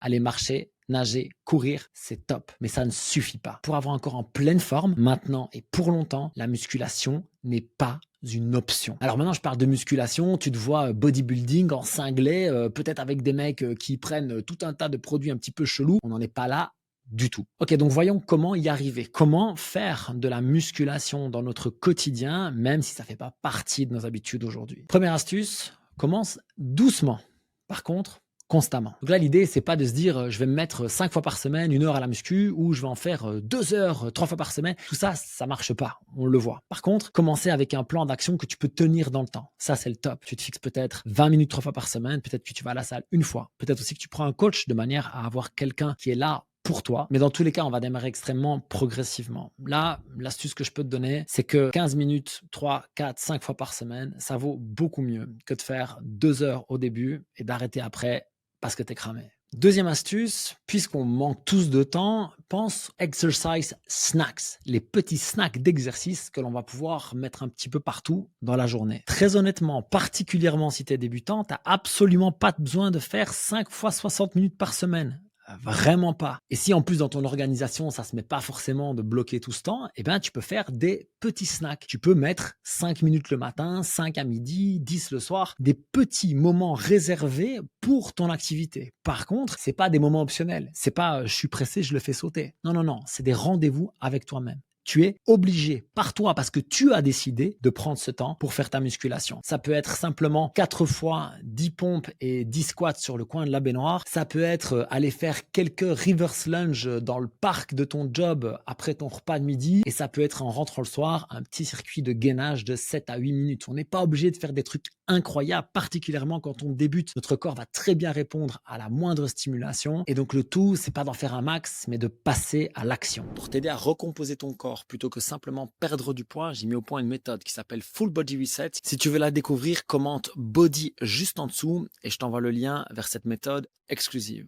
aller marcher, nager, courir, c'est top. Mais ça ne suffit pas. Pour avoir un corps en pleine forme, maintenant et pour longtemps, la musculation n'est pas une option. Alors maintenant, je parle de musculation, tu te vois bodybuilding en cinglé, peut-être avec des mecs qui prennent tout un tas de produits un petit peu chelous. On n'en est pas là du tout. Ok, donc voyons comment y arriver. Comment faire de la musculation dans notre quotidien, même si ça ne fait pas partie de nos habitudes aujourd'hui. Première astuce, commence doucement. Par contre, constamment. Donc là, l'idée, c'est pas de se dire, je vais me mettre 5 fois par semaine, 1 heure à la muscu, ou je vais en faire 2 heures, 3 fois par semaine. Tout ça, ça marche pas. On le voit. Par contre, commencer avec un plan d'action que tu peux tenir dans le temps. Ça, c'est le top. Tu te fixes peut-être 20 minutes 3 fois par semaine. Peut-être que tu vas à la salle une fois. Peut-être aussi que tu prends un coach de manière à avoir quelqu'un qui est là pour toi. Mais dans tous les cas, on va démarrer extrêmement progressivement. Là, l'astuce que je peux te donner, c'est que 15 minutes, 3, 4, 5 fois par semaine, ça vaut beaucoup mieux que de faire 2 heures au début et d'arrêter après parce que tu es cramé. Deuxième astuce, puisqu'on manque tous de temps, pense exercise snacks, les petits snacks d'exercice que l'on va pouvoir mettre un petit peu partout dans la journée. Très honnêtement, particulièrement si tu es débutant, tu n'as absolument pas besoin de faire 5 fois 60 minutes par semaine. Vraiment pas. Et si en plus dans ton organisation, ça se met pas forcément de bloquer tout ce temps, eh ben tu peux faire des petits snacks. Tu peux mettre 5 minutes le matin, 5 à midi, 10 le soir, des petits moments réservés pour ton activité. Par contre, c'est pas des moments optionnels. C'est pas je suis pressé, je le fais sauter. Non, non, non, c'est des rendez-vous avec toi-même. Tu es obligé par toi parce que tu as décidé de prendre ce temps pour faire ta musculation. Ça peut être simplement 4 fois 10 pompes et 10 squats sur le coin de la baignoire. Ça peut être aller faire quelques reverse lunge dans le parc de ton job après ton repas de midi. Et ça peut être en rentrant le soir, un petit circuit de gainage de 7 à 8 minutes. On n'est pas obligé de faire des trucs incroyables, particulièrement quand on débute. Notre corps va très bien répondre à la moindre stimulation. Et donc le tout, c'est pas d'en faire un max, mais de passer à l'action. Pour t'aider à recomposer ton corps plutôt que simplement perdre du poids, j'ai mis au point une méthode qui s'appelle Full Body Reset. Si tu veux la découvrir, commente Body juste en dessous et je t'envoie le lien vers cette méthode exclusive.